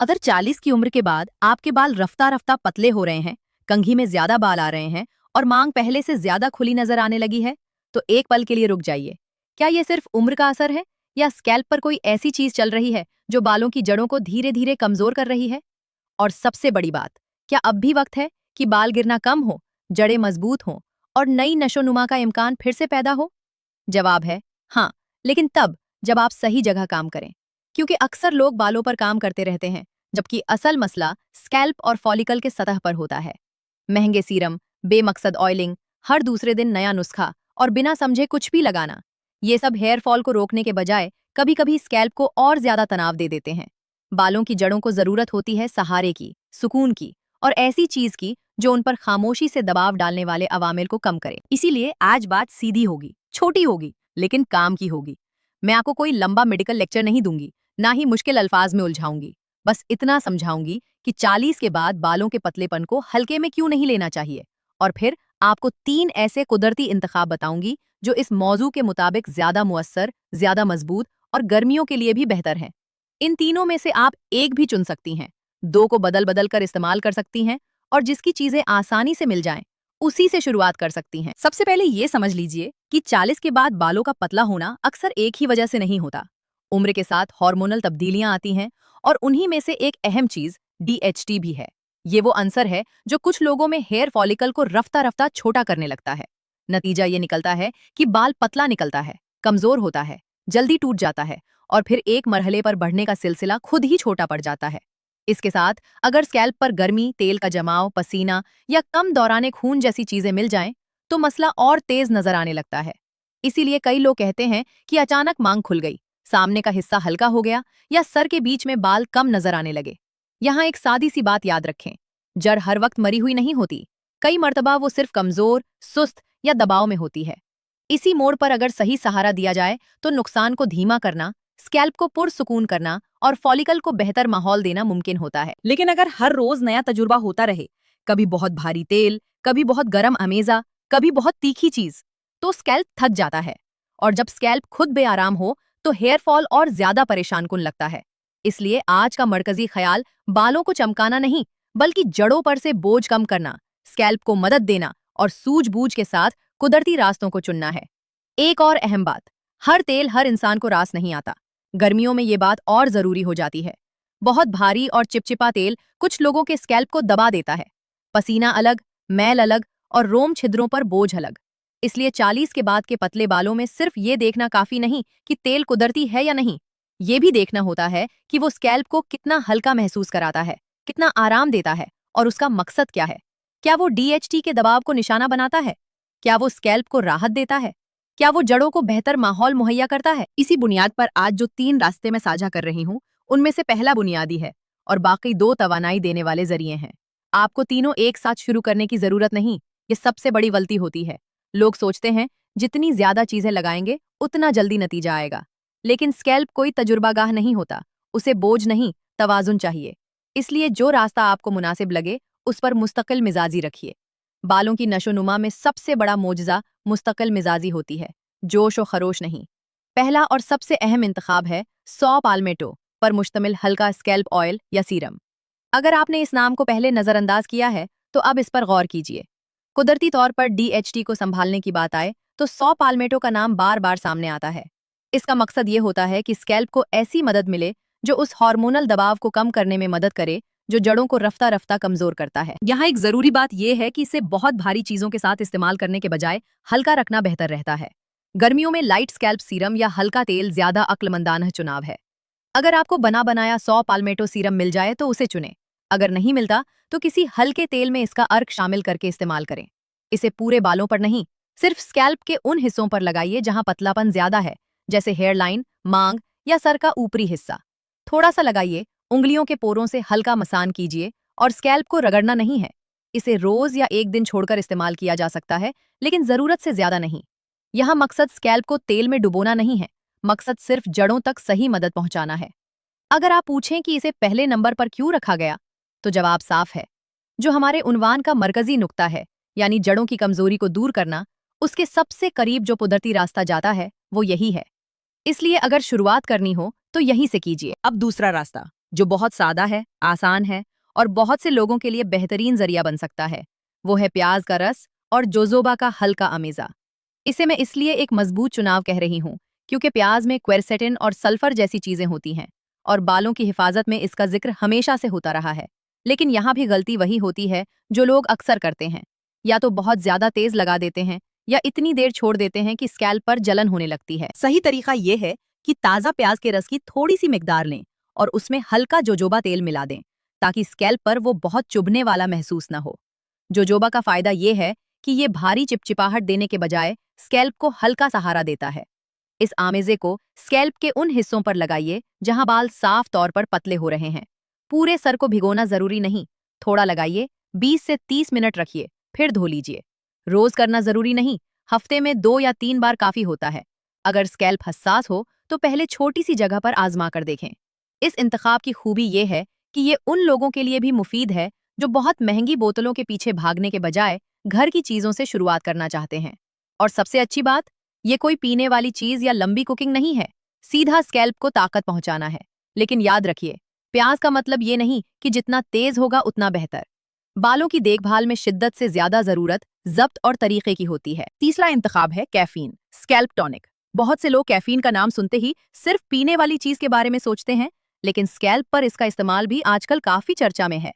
अगर 40 की उम्र के बाद आपके बाल रफ्ता रफ्ता पतले हो रहे हैं, कंघी में ज्यादा बाल आ रहे हैं और मांग पहले से ज्यादा खुली नजर आने लगी है, तो एक पल के लिए रुक जाइए। क्या ये सिर्फ उम्र का असर है या स्कैल्प पर कोई ऐसी चीज चल रही है जो बालों की जड़ों को धीरे धीरे कमजोर कर रही है? और सबसे बड़ी बात, क्या अब भी वक्त है कि बाल गिरना कम हो, जड़ें मजबूत हों और नई नशोनुमा का इम्कान फिर से पैदा हो? जवाब है हाँ, लेकिन तब जब आप सही जगह काम करें। क्योंकि अक्सर लोग बालों पर काम करते रहते हैं, जबकि असल मसला स्कैल्प और फॉलिकल के सतह पर होता है। महंगे सीरम, बेमकसद ऑयलिंग, हर दूसरे दिन नया नुस्खा और बिना समझे कुछ भी लगाना, ये सब हेयर फॉल को रोकने के बजाय कभी कभी स्कैल्प को और ज्यादा तनाव दे देते हैं। बालों की जड़ों को जरूरत होती है सहारे की, सुकून की और ऐसी चीज की जो उन पर खामोशी से दबाव डालने वाले अवामिल को कम करे। इसीलिए आज बात सीधी होगी, छोटी होगी, लेकिन काम की होगी। मैं आपको कोई लंबा मेडिकल लेक्चर नहीं दूंगी, ना ही मुश्किल अल्फाज में उलझाऊंगी। बस इतना समझाऊंगी कि 40 के बाद बालों के पतलेपन को हल्के में क्यों नहीं लेना चाहिए। और फिर आपको 3 ऐसे कुदरती इंतखाब बताऊंगी जो इस मौजू के मुताबिक ज्यादा मुअस्सर, ज्यादा मजबूत और गर्मियों के लिए भी बेहतर हैं। इन तीनों में से आप एक भी चुन सकती हैं, 2 को बदल बदल कर इस्तेमाल कर सकती हैं और जिसकी चीजें आसानी से मिल जाएं, उसी से शुरुआत कर सकती हैं। सबसे पहले ये समझ लीजिए कि 40 के बाद बालों का पतला होना अक्सर एक ही वजह से नहीं होता। उम्र के साथ हार्मोनल तब्दीलियां आती हैं और उन्हीं में से एक अहम चीज डीएचटी भी है। ये वो अंसर है जो कुछ लोगों में हेयर फॉलिकल को रफ्ता रफ्ता छोटा करने लगता है। नतीजा ये निकलता है कि बाल पतला निकलता है, कमजोर होता है, जल्दी टूट जाता है और फिर एक मरहले पर बढ़ने का सिलसिला खुद ही छोटा पड़ जाता है। इसके साथ अगर स्कैल्प पर गर्मी, तेल का जमाव, पसीना या कम दौराने खून जैसी चीजें मिल जाएं, तो मसला और तेज नजर आने लगता है। इसीलिए कई लोग कहते हैं कि अचानक मांग खुल गई, सामने का हिस्सा हल्का हो गया या सर के बीच में बाल कम नजर आने लगे। यहाँ एक सादी सी बात याद रखें, जड़ हर वक्त मरी हुई नहीं होती। कई मर्तबा वो सिर्फ कमजोर, सुस्त या दबाव में होती है। इसी मोड़ पर अगर सही सहारा दिया जाए तो नुकसान को धीमा करना, स्कैल्प को पुरसुकून करना और फॉलिकल को बेहतर माहौल देना मुमकिन होता है। लेकिन अगर हर रोज नया तजुर्बा होता रहे, कभी बहुत भारी तेल, कभी बहुत गर्म अमेजा, कभी बहुत तीखी चीज, तो स्कैल्प थक जाता है। और जब स्कैल्प खुद बेआराम हो तो हेयर फॉल और ज्यादा परेशान कुन लगता है। इसलिए आज का मरकजी ख्याल बालों को चमकाना नहीं, बल्कि जड़ों पर से बोझ कम करना, स्कैल्प को मदद देना और सूझबूझ के साथ कुदरती रास्तों को चुनना है। एक और अहम बात, हर तेल हर इंसान को रास नहीं आता। गर्मियों में ये बात और जरूरी हो जाती है। बहुत भारी और चिपचिपा तेल कुछ लोगों के स्कैल्प को दबा देता है। पसीना अलग, मैल अलग और रोम छिद्रों पर बोझ अलग। इसलिए 40 के बाद के पतले बालों में सिर्फ ये देखना काफी नहीं कि तेल कुदरती है या नहीं, ये भी देखना होता है कि वो स्कैल्प को कितना हल्का महसूस कराता है, कितना आराम देता है और उसका मकसद क्या है। क्या वो डीएचटी के दबाव को निशाना बनाता है? क्या वो स्कैल्प को राहत देता है? क्या वो जड़ों को बेहतर माहौल मुहैया करता है? इसी बुनियाद पर आज जो 3 रास्ते मैं साझा कर रही हूँ, उनमें से पहला बुनियादी है और बाकी 2 तवानाई देने वाले जरिए हैं। आपको तीनों एक साथ शुरू करने की जरूरत नहीं, ये सबसे बड़ी गलती होती है। लोग सोचते हैं जितनी ज्यादा चीजें लगाएंगे उतना जल्दी नतीजा आएगा, लेकिन स्कैल्प कोई तजुर्बागाह नहीं होता, उसे बोझ नहीं, तवाजुन चाहिए। इसलिए जो रास्ता आपको मुनासिब लगे उस पर मुस्तकिल मिजाजी रखिए। बालों की नशोनुमा में सबसे बड़ा मोजज़ा मुस्तकिल मिजाजी होती है, जोश और खरोश नहीं। पहला और सबसे अहम इंतखाब है 100 पाल्मेटो पर मुश्तमिल हल्का स्कैल्प ऑयल या सीरम। अगर आपने इस नाम को पहले नजरअंदाज किया है तो अब इस पर गौर कीजिए। कुदरती तौर पर डीएचटी को संभालने की बात आए तो 100 पाल्मेटो का नाम बार बार सामने आता है। इसका मकसद ये होता है कि स्कैल्प को ऐसी मदद मिले जो उस हार्मोनल दबाव को कम करने में मदद करे जो जड़ों को रफ्ता रफ्ता कमजोर करता है। यहाँ एक जरूरी बात यह है कि इसे बहुत भारी चीजों के साथ इस्तेमाल करने के बजाय हल्का रखना बेहतर रहता है। गर्मियों में लाइट स्कैल्प सीरम या हल्का तेल ज्यादा अक्लमंदाना चुनाव है। अगर आपको बना बनाया 100 पाल्मेटो सीरम मिल जाए तो उसे चुनें। अगर नहीं मिलता तो किसी हल्के तेल में इसका अर्क शामिल करके इस्तेमाल करें। इसे पूरे बालों पर नहीं, सिर्फ स्कैल्प के उन हिस्सों पर लगाइए जहां पतलापन ज्यादा है, जैसे हेयरलाइन, मांग या सर का ऊपरी हिस्सा। थोड़ा सा लगाइए, उंगलियों के पोरों से हल्का मसान कीजिए और स्कैल्प को रगड़ना नहीं है। इसे रोज या एक दिन छोड़कर इस्तेमाल किया जा सकता है, लेकिन जरूरत से ज्यादा नहीं। यहाँ मकसद स्कैल्प को तेल में डुबोना नहीं है, मकसद सिर्फ जड़ों तक सही मदद पहुंचाना है। अगर आप पूछें कि इसे पहले नंबर पर क्यों रखा गया, तो जवाब साफ है। जो हमारे उन्वान का मरकजी नुक्ता है, यानी जड़ों की कमजोरी को दूर करना, उसके सबसे करीब जो कुदरती रास्ता जाता है वो यही है। इसलिए अगर शुरुआत करनी हो तो यहीं से कीजिए। अब दूसरा रास्ता, जो बहुत सादा है, आसान है और बहुत से लोगों के लिए बेहतरीन जरिया बन सकता है। वो है प्याज का रस और जोजोबा का हल्का अमेज़ा। इसे मैं इसलिए एक मजबूत चुनाव कह रही हूँ क्योंकि प्याज में क्वेरसेटिन और सल्फर जैसी चीजें होती हैं और बालों की हिफाजत में इसका जिक्र हमेशा से होता रहा है। लेकिन यहाँ भी गलती वही होती है जो लोग अक्सर करते हैं, या तो बहुत ज्यादा तेज लगा देते हैं या इतनी देर छोड़ देते हैं कि स्कैल्प पर जलन होने लगती है। सही तरीका ये है कि ताज़ा प्याज के रस की थोड़ी सी मिकदार लें और उसमें हल्का जोजोबा तेल मिला दें ताकि स्कैल्प पर वो बहुत चुभने वाला महसूस न हो। जोजोबा का फायदा ये है कि ये भारी चिपचिपाहट देने के बजाय स्कैल्प को हल्का सहारा देता है। इस आमेजे को स्कैल्प के उन हिस्सों पर लगाइए जहां बाल साफ तौर पर पतले हो रहे हैं। पूरे सर को भिगोना जरूरी नहीं, थोड़ा लगाइए, 20 से 30 मिनट रखिए, फिर धो लीजिए। रोज करना जरूरी नहीं, हफ्ते में 2 या 3 बार काफी होता है। अगर स्कैल्प हसास हो तो पहले छोटी सी जगह पर आजमा कर देखें। इस इंतखाब की खूबी ये है कि ये उन लोगों के लिए भी मुफीद है जो बहुत महंगी बोतलों के पीछे भागने के बजाय घर की चीजों से शुरुआत करना चाहते हैं। और सबसे अच्छी बात, ये कोई पीने वाली चीज या लंबी कुकिंग नहीं है, सीधा स्कैल्प को ताकत पहुंचाना है। लेकिन याद रखिए, प्याज का मतलब ये नहीं कि जितना तेज होगा उतना बेहतर। बालों की देखभाल में शिद्दत से ज्यादा जरूरत जब्त और तरीके की होती है। तीसरा इंतखाब है कैफीन, स्कैल्प टॉनिक। बहुत से लोग कैफीन का नाम सुनते ही सिर्फ पीने वाली चीज के बारे में सोचते हैं, लेकिन स्कैल्प पर इसका इस्तेमाल भी आजकल काफी चर्चा में है।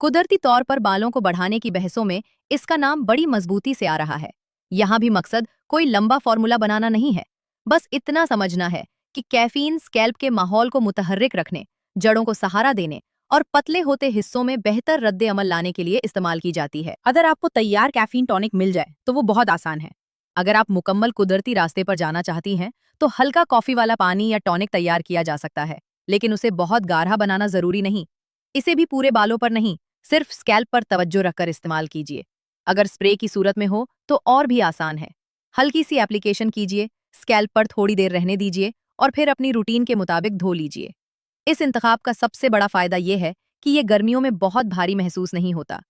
कुदरती तौर पर बालों को बढ़ाने की बहसों में इसका नाम बड़ी मजबूती से आ रहा है। यहाँ भी मकसद कोई लंबा फॉर्मूला बनाना नहीं है, बस इतना समझना है कि कैफीन स्कैल्प के माहौल को मुतहर्रिक रखने, जड़ों को सहारा देने और पतले होते हिस्सों में बेहतर रद्द अमल लाने के लिए इस्तेमाल की जाती है। अगर आपको तैयार कैफीन टॉनिक मिल जाए तो वो बहुत आसान है। अगर आप मुकम्मल कुदरती रास्ते पर जाना चाहती हैं तो हल्का कॉफी वाला पानी या टॉनिक तैयार किया जा सकता है, लेकिन उसे बहुत गाढ़ा बनाना जरूरी नहीं। इसे भी पूरे बालों पर नहीं, सिर्फ स्कैल्प पर तवज्जो रखकर इस्तेमाल कीजिए। अगर स्प्रे की सूरत में हो तो और भी आसान है। हल्की सी एप्लीकेशन कीजिए, स्कैल्प पर थोड़ी देर रहने दीजिए और फिर अपनी रूटीन के मुताबिक धो लीजिए। इस इंतखाब का सबसे बड़ा फायदा यह है कि ये गर्मियों में बहुत भारी महसूस नहीं होता।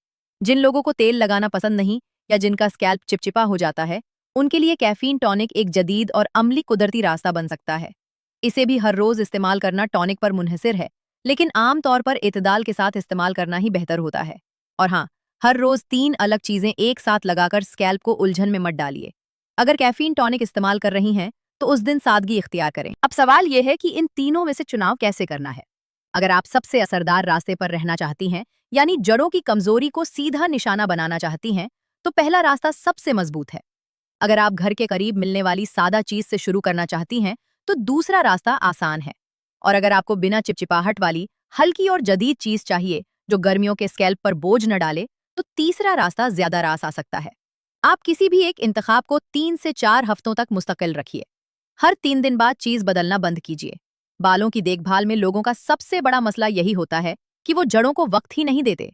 जिन लोगों को तेल लगाना पसंद नहीं या जिनका स्कैल्प चिपचिपा हो जाता है, उनके लिए कैफीन टॉनिक एक जदीद और अमली कुदरती रास्ता बन सकता है। इसे भी हर रोज इस्तेमाल करना टॉनिक पर मुनहसिर है, लेकिन आम तौर पर इतदाल के साथ इस्तेमाल करना ही बेहतर होता है। और हाँ, हर रोज 3 अलग चीजें एक साथ लगाकर स्कैल्प को उलझन में मत डालिए। अगर कैफीन टॉनिक इस्तेमाल कर रही हैं तो उस दिन सादगी इख्तियार करें। अब सवाल यह है कि इन तीनों में से चुनाव कैसे करना है। अगर आप सबसे असरदार रास्ते पर रहना चाहती हैं, यानी जड़ों की कमजोरी को सीधा निशाना बनाना चाहती हैं, तो पहला रास्ता सबसे मजबूत है। अगर आप घर के करीब मिलने वाली सादा चीज से शुरू करना चाहती हैं तो दूसरा रास्ता आसान है। और अगर आपको बिना चिपचिपाहट वाली हल्की और जदीद चीज चाहिए जो गर्मियों के स्कैल्प पर बोझ न डाले, तो तीसरा रास्ता ज्यादा रास आ सकता है। आप किसी भी एक इंतखाब को 3 से 4 हफ्तों तक मुस्तकिल रखिए। हर 3 दिन बाद चीज बदलना बंद कीजिए। बालों की देखभाल में लोगों का सबसे बड़ा मसला यही होता है कि वो जड़ों को वक्त ही नहीं देते।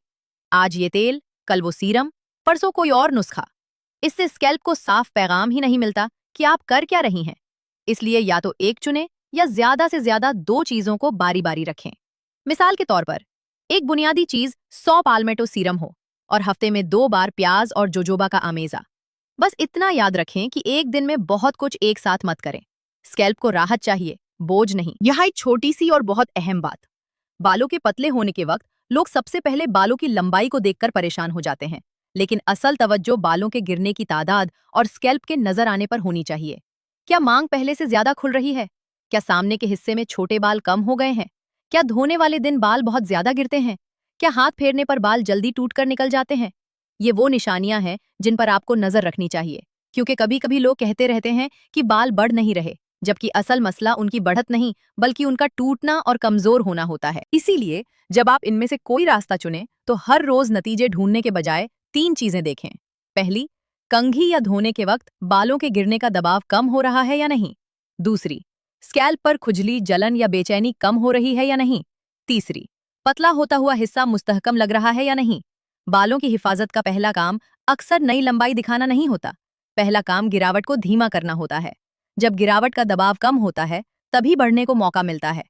आज ये तेल, कल वो सीरम, परसों कोई और नुस्खा। इससे स्कैल्प को साफ पैगाम ही नहीं मिलता कि आप कर क्या रही हैं। इसलिए या तो एक चुने या ज्यादा से ज्यादा 2 चीजों को बारी बारी रखें। मिसाल के तौर पर, एक बुनियादी चीज 100 पाल्मेटो सीरम हो और हफ्ते में 2 बार प्याज और जोजोबा का आमेजा। बस इतना याद रखें कि एक दिन में बहुत कुछ एक साथ मत करें। स्कैल्प को राहत चाहिए, बोझ नहीं। यहाँ एक छोटी सी और बहुत अहम बात, बालों के पतले होने के वक्त लोग सबसे पहले बालों की लंबाई को देखकर परेशान हो जाते हैं, लेकिन असल तवज्जो बालों के गिरने की तादाद और स्कैल्प के नजर आने पर होनी चाहिए। क्या मांग पहले से ज्यादा खुल रही है? क्या सामने के हिस्से में छोटे बाल कम हो गए हैं? क्या धोने वाले दिन बाल बहुत ज्यादा गिरते हैं? क्या हाथ फेरने पर बाल जल्दी टूटकर निकल जाते हैं? ये वो निशानियां हैं जिन पर आपको नजर रखनी चाहिए, क्योंकि कभी कभी लोग कहते रहते हैं कि बाल बढ़ नहीं रहे, जबकि असल मसला उनकी बढ़त नहीं बल्कि उनका टूटना और कमजोर होना होता है। इसीलिए जब आप इनमें से कोई रास्ता चुनें तो हर रोज नतीजे ढूंढने के बजाय 3 चीजें देखें। पहली, कंघी या धोने के वक्त बालों के गिरने का दबाव कम हो रहा है या नहीं। दूसरी, स्कैल्प पर खुजली, जलन या बेचैनी कम हो रही है या नहीं। तीसरी, पतला होता हुआ हिस्सा मुस्तहकम लग रहा है या नहीं। बालों की हिफाजत का पहला काम अक्सर नई लंबाई दिखाना नहीं होता, पहला काम गिरावट को धीमा करना होता है। जब गिरावट का दबाव कम होता है तभी बढ़ने को मौका मिलता है।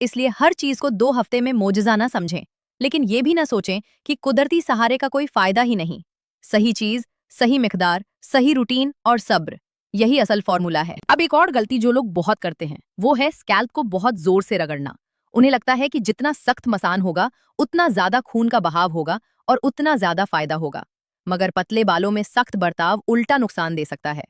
इसलिए हर चीज को 2 हफ्ते में मोजज़ा ना समझें, लेकिन ये भी ना सोचें कि कुदरती सहारे का कोई फायदा ही नहीं। सही चीज, सही मिकदार, सही रूटीन और सब्र, यही असल फॉर्मूला है। अब एक और गलती जो लोग बहुत करते हैं वो है स्कैल्प को बहुत जोर से रगड़ना। उन्हें लगता है कि जितना सख्त मसान होगा उतना ज्यादा खून का बहाव होगा और उतना ज्यादा फायदा होगा। मगर पतले बालों में सख्त बर्ताव उल्टा नुकसान दे सकता है।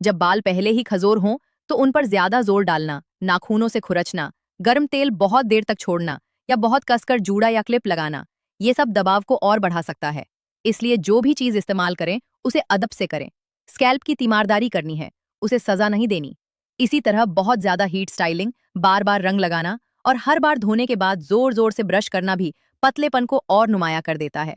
जब बाल पहले ही खजोर हों तो उन पर ज्यादा जोर डालना, नाखूनों से खुरचना, गर्म तेल बहुत देर तक छोड़ना या बहुत कसकर जूड़ा या क्लिप लगाना, ये सब दबाव को और बढ़ा सकता है। इसलिए जो भी चीज इस्तेमाल करें उसे अदब से करें। स्कैल्प की तीमारदारी करनी है, उसे सजा नहीं देनी। इसी तरह बहुत ज्यादा हीट स्टाइलिंग, बार बार रंग लगाना और हर बार धोने के बाद जोर जोर से ब्रश करना भी पतलेपन को और नुमाया कर देता है।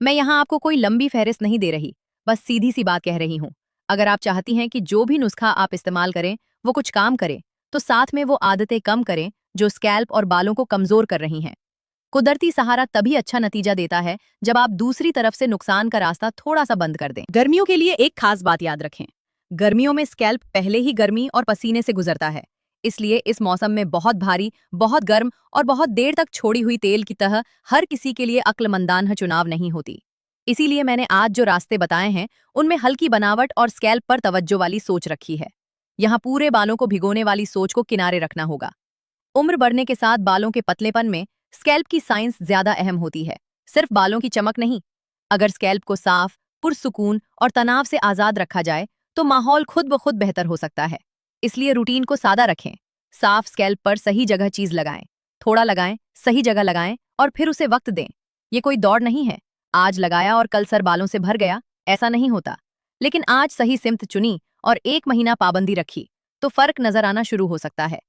मैं यहाँ आपको कोई लंबी फहरिस्त नहीं दे रही, बस सीधी सी बात कह रही हूँ। अगर आप चाहती हैं कि जो भी नुस्खा आप इस्तेमाल करें वो कुछ काम करे, तो साथ में वो आदतें कम करें जो स्कैल्प और बालों को कमजोर कर रही हैं। कुदरती सहारा तभी अच्छा नतीजा देता है जब आप दूसरी तरफ से नुकसान का रास्ता थोड़ा सा बंद कर दें। गर्मियों के लिए एक खास बात याद रखें। गर्मियों में स्कैल्प पहले ही गर्मी और पसीने से गुजरता है, इसलिए इस मौसम में बहुत भारी, बहुत गर्म और बहुत देर तक छोड़ी हुई तेल की तरह हर किसी के लिए अक्लमंदाना चुनाव नहीं होती। इसीलिए मैंने आज जो रास्ते बताए हैं उनमें हल्की बनावट और स्कैल्प पर तवज्जो वाली सोच रखी है। यहाँ पूरे बालों को भिगोने वाली सोच को किनारे रखना होगा। उम्र बढ़ने के साथ बालों के पतलेपन में स्कैल्प की साइंस ज्यादा अहम होती है, सिर्फ बालों की चमक नहीं। अगर स्कैल्प को साफ, पुरसुकून और तनाव से आजाद रखा जाए तो माहौल खुद ब खुद बेहतर हो सकता है। इसलिए रूटीन को सादा रखें। साफ स्कैल्प पर सही जगह चीज लगाएं, थोड़ा लगाएं, सही जगह लगाएं और फिर उसे वक्त दें। ये कोई दौड़ नहीं है, आज लगाया और कल सर बालों से भर गया, ऐसा नहीं होता। लेकिन आज सही सिमत चुनी और 1 महीना पाबंदी रखी तो फर्क नजर आना शुरू हो सकता है।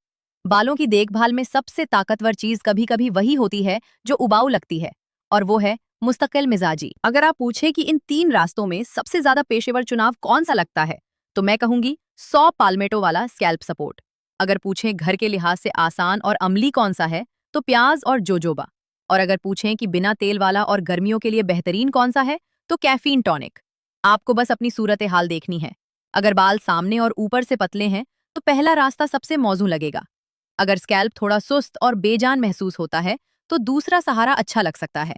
बालों की देखभाल में सबसे ताकतवर चीज कभी कभी वही होती है जो उबाऊ लगती है, और वो है मुस्तकिल मिजाजी। अगर आप पूछे कि इन 3 रास्तों में सबसे ज्यादा पेशेवर चुनाव कौन सा लगता है, तो मैं कहूंगी 100 पाल्मेटो वाला स्कैल्प सपोर्ट। अगर पूछें घर के लिहाज से आसान और अमली कौन सा है, तो प्याज और जोजोबा। और अगर पूछें कि बिना तेल वाला और गर्मियों के लिए बेहतरीन कौन सा है, तो कैफीन टॉनिक। आपको बस अपनी सूरत हाल देखनी है। अगर बाल सामने और ऊपर से पतले हैं तो पहला रास्ता सबसे मौजू लगेगा। अगर स्कैल्प थोड़ा सुस्त और बेजान महसूस होता है तो दूसरा सहारा अच्छा लग सकता है।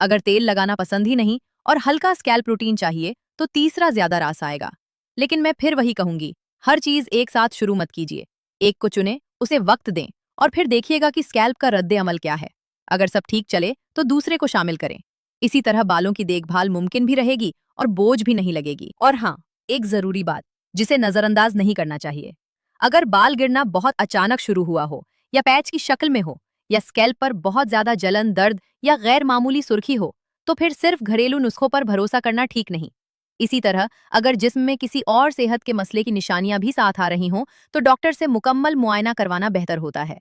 अगर तेल लगाना पसंद ही नहीं और हल्का स्कैल्प रूटीन चाहिए तो तीसरा ज्यादा रास आएगा। लेकिन मैं फिर वही कहूंगी, हर चीज एक साथ शुरू मत कीजिए। एक को चुने, उसे वक्त दें और फिर देखिएगा कि स्कैल्प का रद्द अमल क्या है। अगर सब ठीक चले तो दूसरे को शामिल करें। इसी तरह बालों की देखभाल मुमकिन भी रहेगी और बोझ भी नहीं लगेगी। और हाँ, एक जरूरी बात जिसे नजरअंदाज नहीं करना चाहिए। अगर बाल गिरना बहुत अचानक शुरू हुआ हो या पैच की शक्ल में हो या स्कैल्प पर बहुत ज्यादा जलन, दर्द या गैर मामूली सुर्खी हो, तो फिर सिर्फ घरेलू नुस्खों पर भरोसा करना ठीक नहीं। इसी तरह अगर जिस्म में किसी और सेहत के मसले की निशानियां भी साथ आ रही हों तो डॉक्टर से मुकम्मल मुआयना करवाना बेहतर होता है।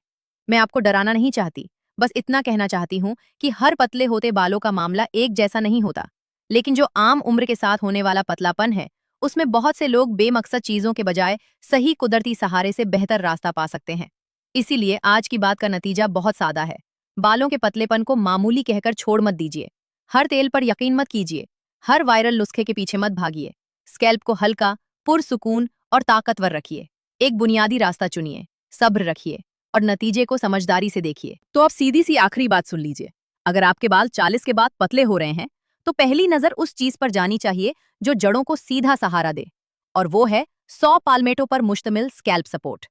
मैं आपको डराना नहीं चाहती, बस इतना कहना चाहती हूँ कि हर पतले होते बालों का मामला एक जैसा नहीं होता। लेकिन जो आम उम्र के साथ होने वाला पतलापन है उसमें बहुत से लोग बेमकसद चीजों के बजाय सही कुदरती सहारे से बेहतर रास्ता पा सकते हैं। इसीलिए आज की बात का नतीजा बहुत सादा है। बालों के पतलेपन को मामूली कहकर छोड़ मत दीजिए। हर तेल पर यकीन मत कीजिए। हर वायरल नुस्खे के पीछे मत भागिए। स्कैल्प को हल्का, पुरसुकून और ताकतवर रखिए। एक बुनियादी रास्ता चुनिए, सब्र रखिए और नतीजे को समझदारी से देखिए। तो अब सीधी सी आखिरी बात सुन लीजिए। अगर आपके बाल 40 के बाद पतले हो रहे हैं तो पहली नजर उस चीज पर जानी चाहिए जो जड़ों को सीधा सहारा दे, और वो है 100 पाल्मेटो पर मुश्तमिल स्कैल्प सपोर्ट।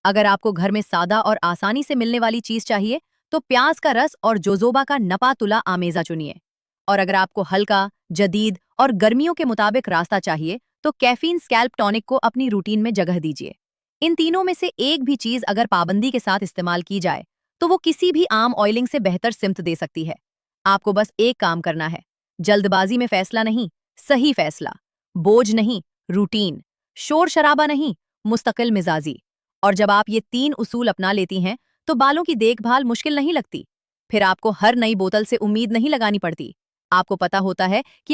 अगर आपको घर में सादा और आसानी से मिलने वाली चीज चाहिए तो प्याज का रस और जोजोबा का नपा तुला आमेजा चुनिए। और अगर आपको हल्का, जदीद और गर्मियों के मुताबिक रास्ता चाहिए तो कैफीन स्कैल्प टॉनिक को अपनी रूटीन में जगह दीजिए। इन तीनों में से एक भी चीज अगर पाबंदी के साथ इस्तेमाल की जाए तो वो किसी भी आम ऑयलिंग से बेहतर सिमत दे सकती है। आपको बस एक काम करना है, जल्दबाजी में फैसला नहीं, सही फैसला। बोझ नहीं, रूटीन। शोर शराबा नहीं, मुस्तकिल मिजाजी। और जब आप ये 3 उसूल अपना लेती हैं तो बालों की देखभाल मुश्किल नहीं लगती। फिर आपको हर नई बोतल से उम्मीद नहीं लगानी पड़ती। आपको पता होता है कि